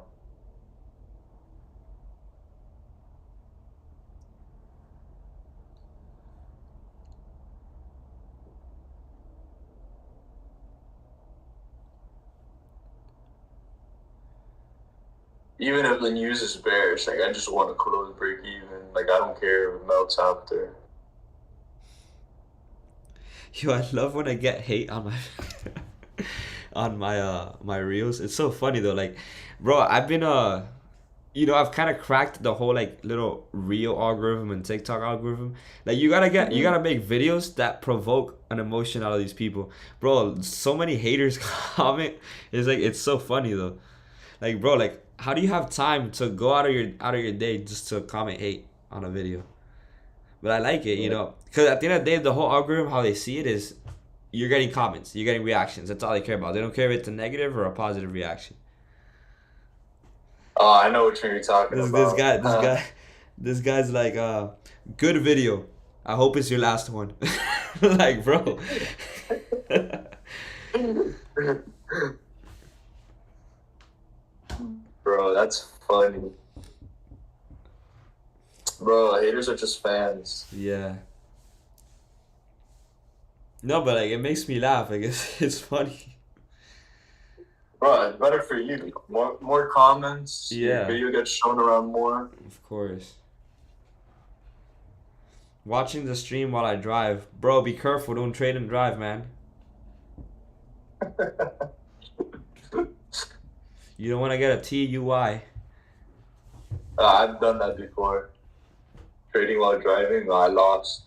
Even if the news is bearish, like I just want to close break even. Like I don't care if it melts after. Yo, I love when I get hate on my on my my reels. It's so funny though. Like, bro, I've been I've kind of cracked the whole like little reel algorithm and TikTok algorithm. Like you Mhm. gotta make videos that provoke an emotion out of these people, bro. So many haters comment. It's like it's so funny though. Like, bro, like how do you have time to go out of your day just to comment hate on a video? But I like it, Yeah. because at the end of the day, the whole algorithm, how they see it is, you're getting comments, you're getting reactions. That's all they care about. They don't care if it's a negative or a positive reaction. Oh, I know which one you're talking This this about. guy this guy this guy's like good video. I hope it's your last one. Like, bro. Bro, that's funny. Bro, haters are just fans. Yeah. No, but like it makes me laugh. I guess it's funny. Bro, it's better for you. More comments, your Yeah, video gets shown around more. of course. Watching the stream while I drive. Bro, be careful. Don't trade and drive, man. You don't want to get a TUI. I've done that before. Trading while driving, I lost.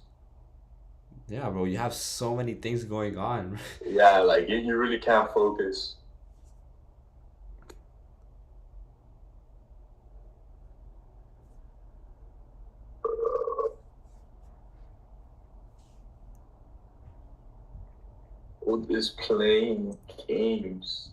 Yeah, bro, you have so many things going on. Yeah, like you really can't focus. What is playing games?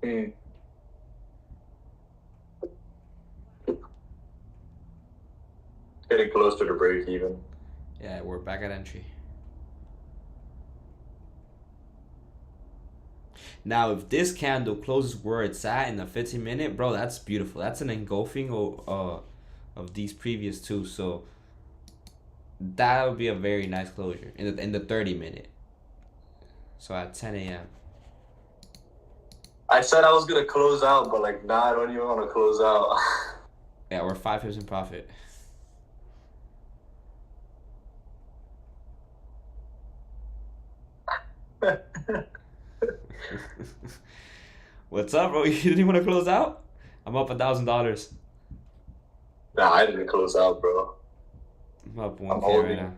Hmm. Getting closer to break even. Yeah, we're back at entry. Now, if this candle closes where it's at in the 15-minute, bro, that's beautiful. That's an engulfing of these previous two. So that would be a very nice closure in the 30-minute. So at 10 a.m. I said I was gonna close out, but like, nah, I don't even want to close out. Yeah, we're 5 pips in profit. What's up, bro? You didn't want to close out? I'm up $1,000. Nah, I didn't close out, bro. I'm up I'm 1K right holding. now.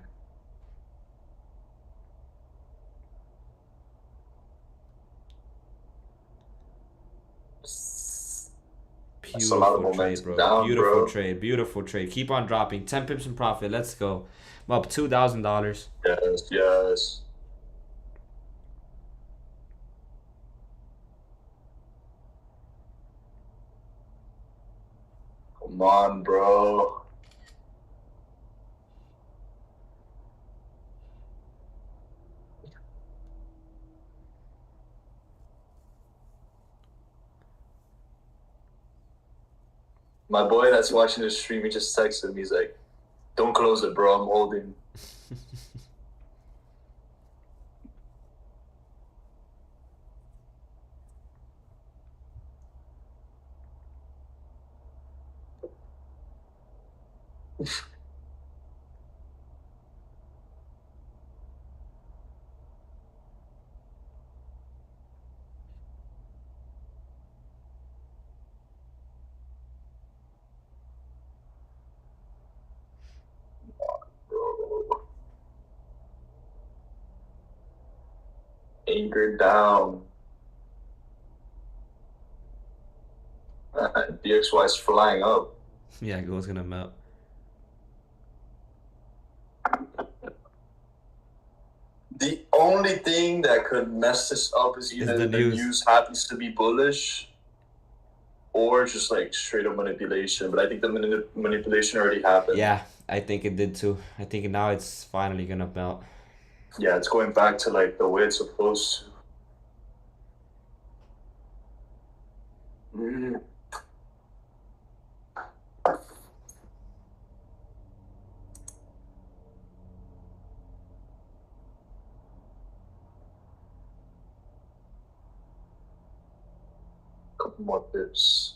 That's a lot of Beautiful trade, momentum bro. down, Beautiful bro. trade. Beautiful trade. Keep on dropping. 10 pips in profit. Let's go. I'm up $2,000. Yes, yes. Come on, bro. My boy that's watching the stream, he just texted me. He's like, "Don't close it, bro. I'm holding." Bro. Anchor down. DXY is flying up. Yeah, gold's gonna melt. The only thing that could mess this up is Is either the the news. news happens to be bullish or just like straight up manipulation. But I think the manipulation already happened. Yeah, I think it did too. I think now it's finally gonna melt. Yeah, it's going back to like the way it's supposed to. more pips.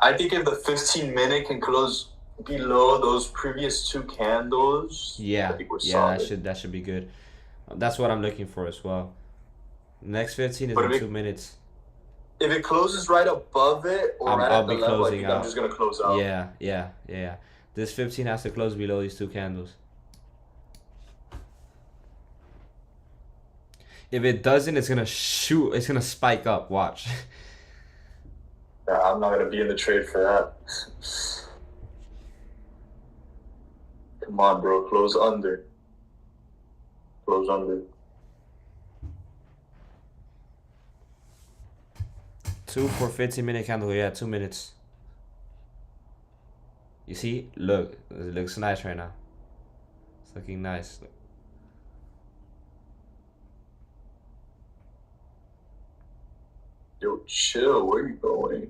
I think if the 15-minute can close below those previous two candles, I think we're solid. that should be good. That's what I'm looking for as well. Next 15 is But in if 2 minutes. If it closes right above it or right I'll at the be level, I closing think I'm out. just gonna close out. Yeah. This 15 has to close below these two candles. If it doesn't, it's gonna shoot. It's gonna spike up. Watch. Yeah, I'm not gonna be in the trade for that. Come on, bro. Close under. Close under. 2 for 15-minute candle. Yeah, 2 minutes. You see? Look, it looks nice right now. It's looking nice. Yo, chill. Where are you going?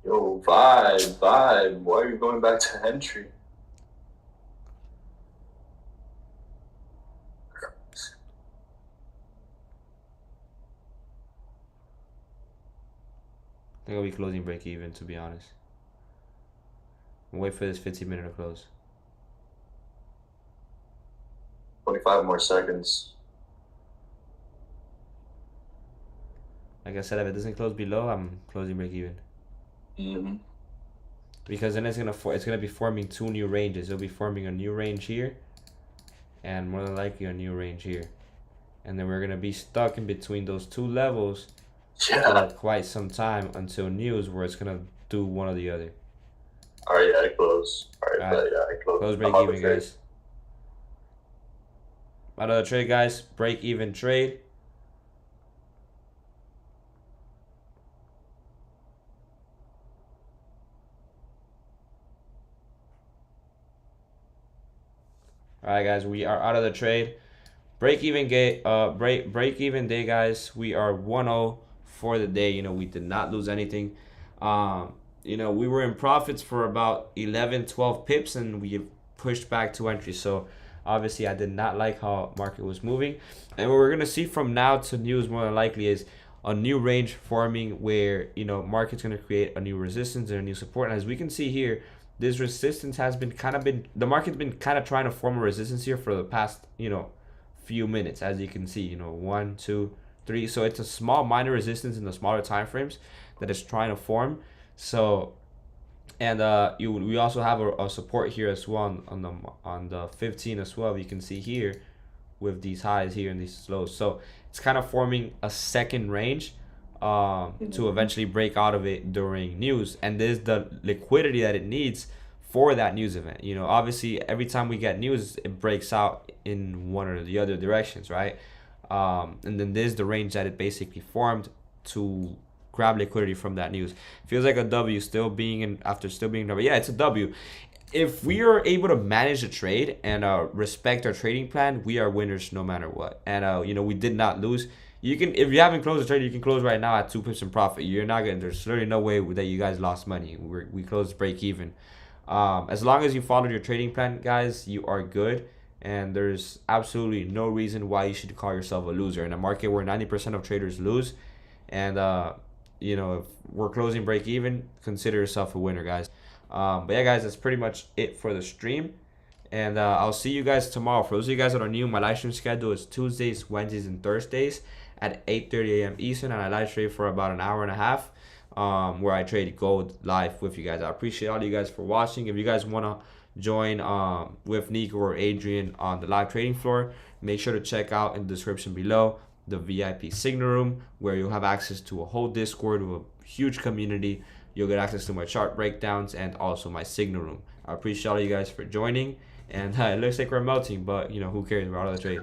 Yo, vibe. Why are you going back to entry? I think I'll be closing break even, to be honest. Wait for this 15-minute to close. 25 more seconds. Like I said, if it doesn't close below, I'm closing break even. Mm-hmm. Because then it's gonna be forming two new ranges. It'll be forming a new range here, and more than likely a new range here, and then we're gonna be stuck in between those two levels for quite some time until news, where it's gonna do one or the other. All right, yeah, I close. All right, I close. Close break even, guys. Out of the trade, guys. Break even trade. All right, guys, we are out of the trade. Break even day, guys. We are 1-0 for the day. We did not lose anything. We were in profits for about 11, 12 pips, and we pushed back 2 entries. So obviously, I did not like how market was moving. And what we're gonna see from now to news more than likely is a new range forming, where market's gonna create a new resistance and a new support. And as we can see here, this resistance has been the market's been kind of trying to form a resistance here for the past few minutes. As you can see, 1, 2, 3. So it's a small minor resistance in the smaller time frames that is trying to form. So, and we also have a support here as well on the 15 as well. You can see here with these highs here and these lows. So it's kind of forming a second range to eventually break out of it during news, and there's the liquidity that it needs for that news event. Obviously every time we get news, it breaks out in one or the other directions, right? And then there's the range that it basically formed to grab liquidity from that news. Feels like a W after still being W. Yeah, it's a W. If we are able to manage the trade and respect our trading plan, we are winners no matter what. And we did not lose. If you haven't closed the trade, you can close right now at 2 pips in profit. There's literally no way that you guys lost money. We closed break even. As long as you followed your trading plan, guys, you are good. And there's absolutely no reason why you should call yourself a loser in a market where 90% of traders lose. And if we're closing break even, consider yourself a winner, guys. But yeah, guys, that's pretty much it for the stream. And I'll see you guys tomorrow. For those of you guys that are new, my live stream schedule is Tuesdays, Wednesdays, and Thursdays at 8:30 a.m. Eastern, and I live stream for about an hour and a half, where I trade gold live with you guys. I appreciate all you guys for watching. If you guys want to join with Nico or Adrian on the live trading floor, make sure to check out in the description below the VIP signal room, where you'll have access to a whole Discord with a huge community. You'll get access to my chart breakdowns and also my signal room. I appreciate all you guys for joining, and it looks like we're melting, but who cares? We're out of the trade.